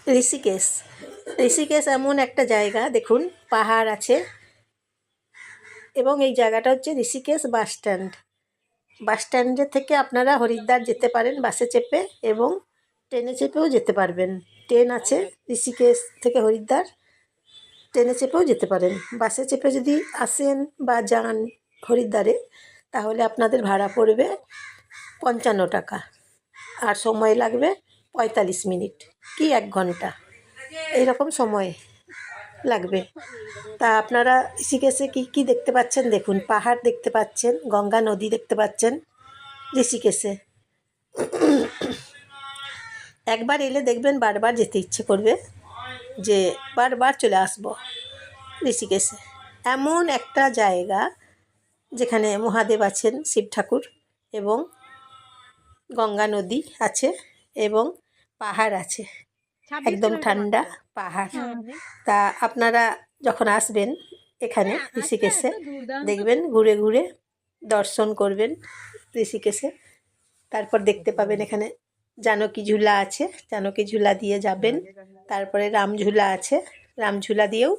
ঋষিকেশ। ঋষিকেশ এমন একটা জায়গা, দেখুন পাহাড় আছে এবং এই জায়গাটা হচ্ছে ঋষিকেশ বাস স্ট্যান্ড। বাস স্ট্যান্ডের থেকে আপনারা হরিদ্বার যেতে পারেন বাসে চেপে, এবং ট্রেনে চেপেও যেতে পারবেন। ট্রেন আছে ঋষিকেশ থেকে হরিদ্বার, ট্রেনে চেপেও যেতে পারেন। বাসে চেপে যদি আসেন বা যান হরিদ্বারে, তাহলে আপনাদের ভাড়া পড়বে 55 টাকা, আর সময় লাগবে 45 মিনিট কি 1 ঘন্টা, এইরকম সময় লাগবে। তা আপনারা ঋষিকেশে কী কী দেখতে পাচ্ছেন দেখুন। পাহাড় দেখতে পাচ্ছেন, গঙ্গা নদী দেখতে পাচ্ছেন ঋষিকেশে। একবার এলে দেখবেন বারবার যেতে ইচ্ছে করবে, যে বারবার চলে আসবো ঋষিকেশে। এমন একটা জায়গা যেখানে মহাদেব আছেন, শিব ঠাকুর, এবং গঙ্গা নদী আছে এবং পাহাড় আছে, একদম ঠান্ডা পাহাড়। তা আপনারা যখন আসবেন এখানে ঋষিকেশে, দেখবেন ঘুরে ঘুরে দর্শন করবেন ঋষিকেশে। তারপর দেখতে পাবেন এখানে জানকী ঝুলা আছে, জানকী ঝুলা দিয়ে যাবেন। তারপরে রামঝুলা আছে, রামঝুলা দিয়েও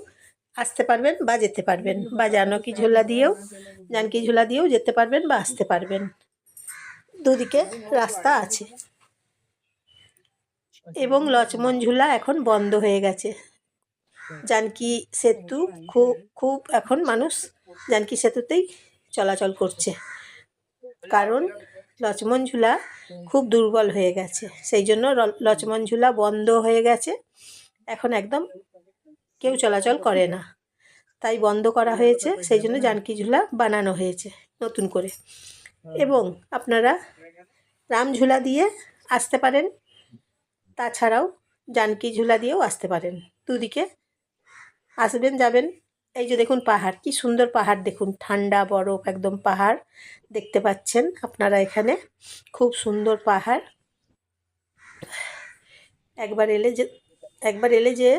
আসতে পারবেন বা যেতে পারবেন, বা জানকী ঝুলা দিয়েও যেতে পারবেন বা আসতে পারবেন। দুদিকে রাস্তা আছে। এবং লক্ষ্মণ ঝুলা এখন বন্ধ হয়ে গেছে। জানকী সেতু খুব এখন মানুষ জানকী সেতুতেই চলাচল করছে, কারণ লক্ষ্মণ ঝুলা খুব দুর্বল হয়ে গেছে, সেই জন্য লক্ষ্মণ ঝুলা বন্ধ হয়ে গেছে। এখন একদম কেউ চলাচল করে না, তাই বন্ধ করা হয়েছে। সেই জন্য জানকী ঝুলা বানানো হয়েছে নতুন করে। এবং আপনারা রামঝুলা দিয়ে আসতে পারেন, তাছাড়াও জানকী ঝুলা দিয়েও আসতে পারেন। দুদিকে আসবেন যাবেন। এই যে দেখুন পাহাড়, কি সুন্দর পাহাড় দেখুন, ঠান্ডা বরফ একদম পাহাড় দেখতে পাচ্ছেন আপনারা এখানে। খুব সুন্দর পাহাড়। একবার এলে যে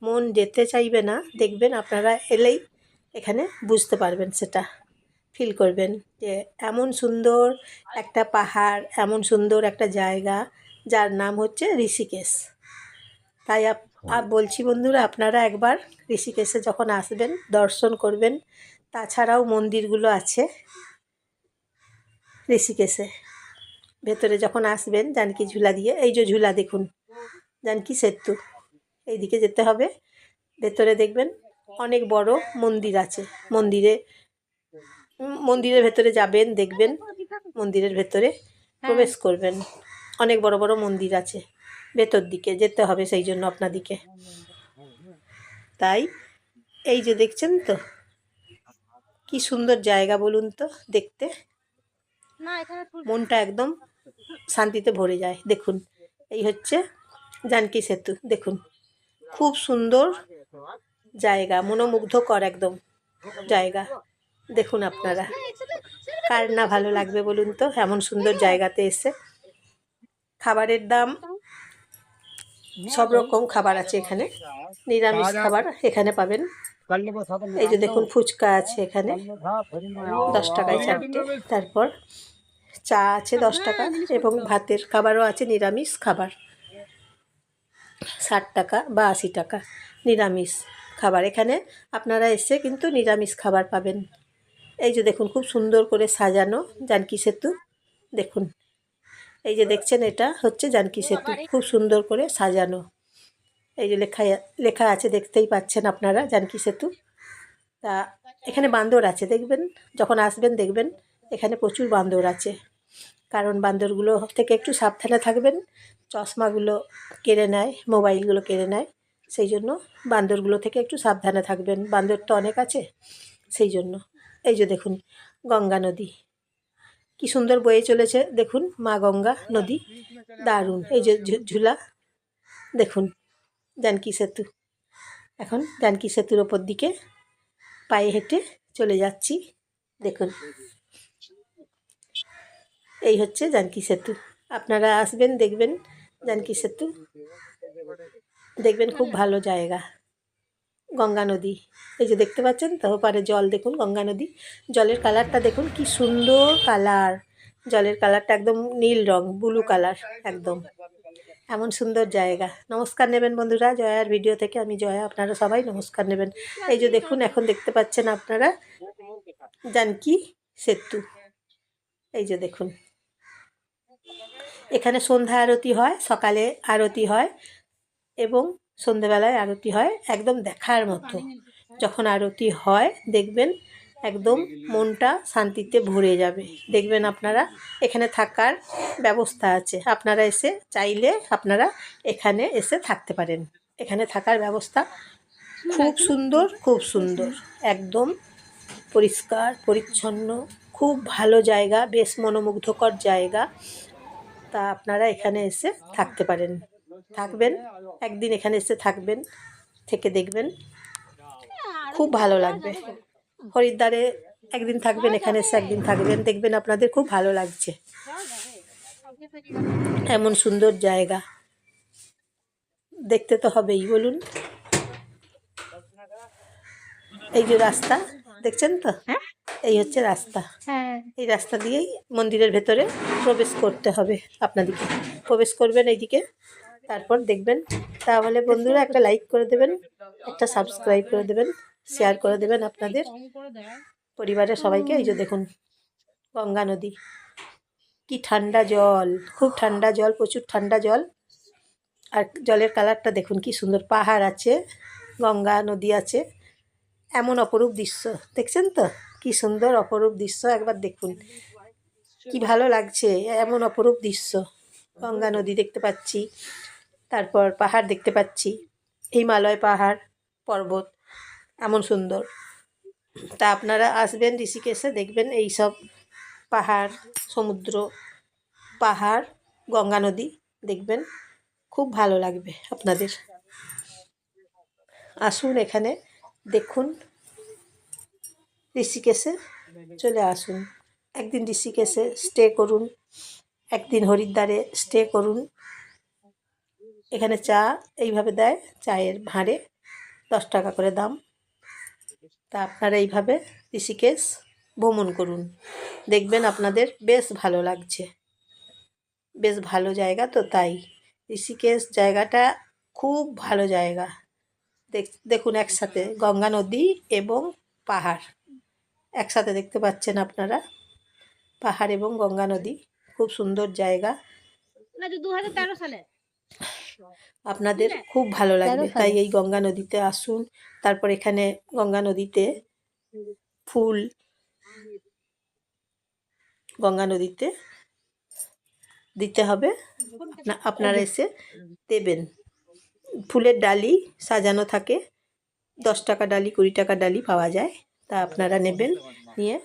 মন যেতে চাইবে না, দেখবেন আপনারা এলেই এখানে বুঝতে পারবেন, সেটা ফিল করবেন যে এমন সুন্দর একটা পাহাড়, এমন সুন্দর একটা জায়গা, যার নাম হচ্ছে ঋষিকেশ। তাই বলছি বন্ধুরা, আপনারা একবার ঋষিকেশে যখন আসবেন দর্শন করবেন। তাছাড়াও মন্দিরগুলো আছে ঋষিকেশে। ভেতরে যখন আসবেন জানকী ঝুলা দিয়ে, এই যে ঝুলা দেখুন, জানকী সেতু, এইদিকে যেতে হবে। ভেতরে দেখবেন অনেক বড় মন্দির আছে। মন্দিরের ভেতরে যাবেন, দেখবেন মন্দিরের ভেতরে প্রবেশ করবেন। অনেক বড় বড় মন্দির আছে, ভেতর দিকে যেতে হবে সেই জন্য আপনাদিকে। তাই এই যে দেখছেন তো, কি সুন্দর জায়গা বলুন তো দেখতে, মনটা একদম শান্তিতে ভরে যায়। দেখুন এই হচ্ছে জানকী সেতু, দেখুন খুব সুন্দর জায়গা, মনোমুগ্ধকর একদম জায়গা। দেখুন আপনারা, কার না ভালো লাগবে বলুন তো এমন সুন্দর জায়গাতে এসে। খাবারের দাম, সব রকম খাবার আছে এখানে, নিরামিষ খাবার এখানে পাবেন। এই যে দেখুন ফুচকা আছে এখানে, 10 টাকায় 4টে। তারপর চা আছে 10 টাকা, এবং ভাতের খাবারও আছে, নিরামিষ খাবার 60 টাকা বা 80 টাকা নিরামিষ খাবার। এখানে আপনারা এসে কিন্তু নিরামিষ খাবার পাবেন। এই যে দেখুন খুব সুন্দর করে সাজানো জানকী সেতু, দেখুন এই যে দেখছেন, এটা হচ্ছে জানকী সেতু, খুব সুন্দর করে সাজানো। এই যে লেখা আছে, দেখতেই পাচ্ছেন আপনারা, জানকী সেতু। তা এখানে বান্দর আছে, দেখবেন যখন আসবেন দেখবেন এখানে প্রচুর বান্দর আছে। কারণ বান্দরগুলো থেকে একটু সাবধানে থাকবেন, চশমাগুলো কেড়ে নেয়, মোবাইলগুলো কেড়ে নেয়, সেই জন্য বান্দরগুলো থেকে একটু সাবধানে থাকবেন। বান্দর তো অনেক আছে সেই জন্য। এই যে দেখুন গঙ্গা নদী কি সুন্দর বয়ে চলেছে, দেখুন মা গঙ্গা নদী, দারুণ। এই যে ঝুলা দেখুন, জানকী সেতু। এখন জানকী সেতুর ওপর দিকে পায়ে হেঁটে চলে যাচ্ছি, দেখুন এই হচ্ছে জানকী সেতু। আপনারা আসবেন, দেখবেন জানকী সেতু, দেখবেন খুব ভালো জায়গা। গঙ্গা নদী এই যে দেখতে পাচ্ছেন তো, ওপারে জল দেখুন, গঙ্গা নদী। জলের কালারটা দেখুন কি সুন্দর কালার, জলের কালারটা একদম নীল রং, ব্লু কালার একদম। এমন সুন্দর জায়গা। নমস্কার নেবেন বন্ধুরা, জয়ার ভিডিও থেকে আমি জয়া, আপনারা সবাই নমস্কার নেবেন। এই যে দেখুন, এখন দেখতে পাচ্ছেন আপনারা জানকী সেতু। এই যে দেখুন, এখানে সন্ধ্যা আরতি হয়, সকালে আরতি হয় এবং সন্ধ্যেবেলায় আরতি হয়, একদম দেখার মতো। যখন আরতি হয় দেখবেন একদম মনটা শান্তিতে ভরে যাবে। দেখবেন আপনারা এখানে থাকার ব্যবস্থা আছে, আপনারা এসে চাইলে আপনারা এখানে এসে থাকতে পারেন। এখানে থাকার ব্যবস্থা খুব সুন্দর, খুব সুন্দর, একদম পরিষ্কার পরিচ্ছন্ন, খুব ভালো জায়গা, বেশ মনোমুগ্ধকর জায়গা। তা আপনারা এখানে এসে থাকতে পারেন, থাকবেন একদিন, এখানে এসে থাকবেন, থেকে দেখবেন খুব ভালো লাগবে। হরিদ্বারে একদিন থাকবেন, এখানে এসে একদিন থাকবেন, দেখবেন আপনাদের খুব ভালো লাগছে। এমন সুন্দর জায়গা দেখতে তো হবেই, বলুন। এই যে রাস্তা দেখছেন তো, এই হচ্ছে রাস্তা। এই রাস্তা দিয়েই মন্দিরের ভেতরে প্রবেশ করতে হবে আপনাদেরকে। প্রবেশ করবেন এইদিকে, তারপর দেখবেন। তাহলে বন্ধুরা একটা লাইক করে দেবেন, একটা সাবস্ক্রাইব করে দেবেন, শেয়ার করে দেবেন আপনাদের পরিবারের সবাইকে। এই যে দেখুন গঙ্গা নদী, কি ঠান্ডা জল, খুব ঠান্ডা জল, প্রচুর ঠান্ডা জল। আর জলের কালারটা দেখুন কি সুন্দর, পাহাড় আছে, গঙ্গা নদী আছে, এমন অপরূপ দৃশ্য দেখছেন তো, কি সুন্দর অপরূপ দৃশ্য, একবার দেখুন কি ভালো লাগছে। এমন অপরূপ দৃশ্য, গঙ্গা নদী দেখতে পাচ্ছি, তারপর পাহাড় দেখতে পাচ্ছি, হিমালয় পাহাড় পর্বত, এমন সুন্দর। তা আপনারা আসবেন ঋষিকেশে, দেখবেন এই সব পাহাড়, সমুদ্র, পাহাড়, গঙ্গা নদী দেখবেন, খুব ভালো লাগবে আপনাদের। আসুন এখানে দেখুন, ঋষিকেশে চলে আসুন, একদিন ঋষিকেশে স্টে করুন, একদিন হরিদ্বারে স্টে করুন। এখানে চা এইভাবে দেয়, চায়ের ভাঁড়ে 10 টাকা করে দাম। তা আপনারা এইভাবে ঋষিকেশ ভ্রমণ করুন, দেখবেন আপনাদের বেশ ভালো লাগছে। বেশ ভালো জায়গা তো, তাই ঋষিকেশ জায়গাটা খুব ভালো জায়গা। দেখুন একসাথে গঙ্গা নদী এবং পাহাড় একসাথে দেখতে পাচ্ছেন আপনারা, পাহাড় এবং গঙ্গা নদী, খুব সুন্দর জায়গা। 2013 সালে আপনাদের খুব ভালো লাগবে, তাই এই গঙ্গা নদীতে আসুন। তারপর এখানে গঙ্গা নদীতে ফুল, গঙ্গা নদীতে দিতে হবে, আপনারা এসে দেবেন। ফুলের ডালি সাজানো থাকে, 10 টাকা ডালি, 20 টাকা ডালি পাওয়া যায়। তা আপনারা নেবেন, নিয়ে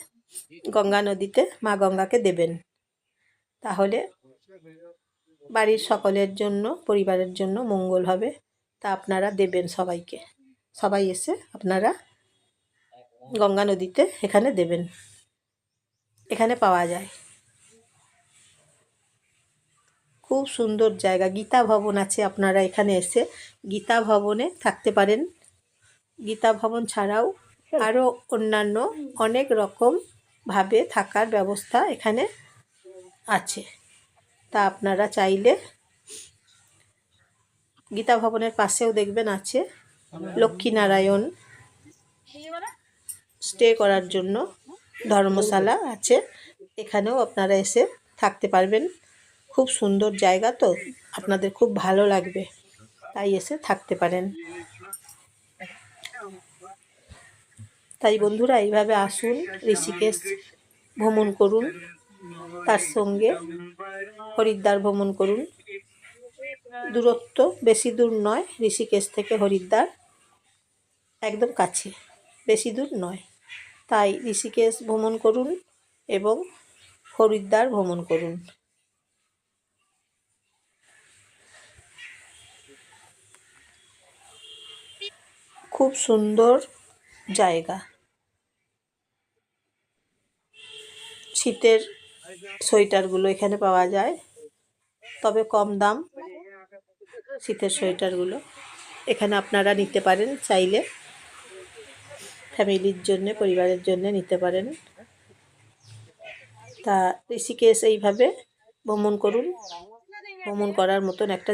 গঙ্গা নদীতে মা গঙ্গাকে দেবেন, তাহলে বাড়ির সকলের জন্য, পরিবারের জন্য মঙ্গল হবে। তা আপনারা দেবেন সবাইকে, সবাই এসে আপনারা গঙ্গা নদীতে এখানে দেবেন, এখানে পাওয়া যায়। খুব সুন্দর জায়গা। গীতা ভবন আছে, আপনারা এখানে এসে গীতা ভবনে থাকতে পারেন। গীতা ভবন ছাড়াও আরও অন্যান্য অনেক রকমভাবে থাকার ব্যবস্থা এখানে আছে। তা আপনারা চাইলে গীতা ভবনের পাশেও দেখবেন আছে লক্ষ্মীনারায়ণ স্টে করার জন্য ধর্মশালা আছে, এখানেও আপনারা এসে থাকতে পারবেন। খুব সুন্দর জায়গা তো, আপনাদের খুব ভালো লাগবে, তাই এসে থাকতে পারেন। তাই বন্ধুরা এইভাবে আসুন, ঋষিকেশ ভ্রমণ করুন, তার সঙ্গে হরিদ্বার ভ্রমণ করুন। দূরত্ব বেশি দূর নয়, ঋষিকেশ থেকে হরিদ্বার একদম কাছে, বেশি দূর নয়। তাই ঋষিকেশ ভ্রমণ করুন এবং হরিদ্বার ভ্রমণ করুন। খুব সুন্দর জায়গা। শীতের সোয়েটারগুলো এখানে পাওয়া যায়, তবে কম দাম। শীতের সোয়েটারগুলো এখানে আপনারা নিতে পারেন, চাইলে ফ্যামিলির জন্যে, পরিবারের জন্য নিতে পারেন। তা ঋষিকেশ এইভাবে ভ্রমণ করুন, ভ্রমণ করার মতন একটা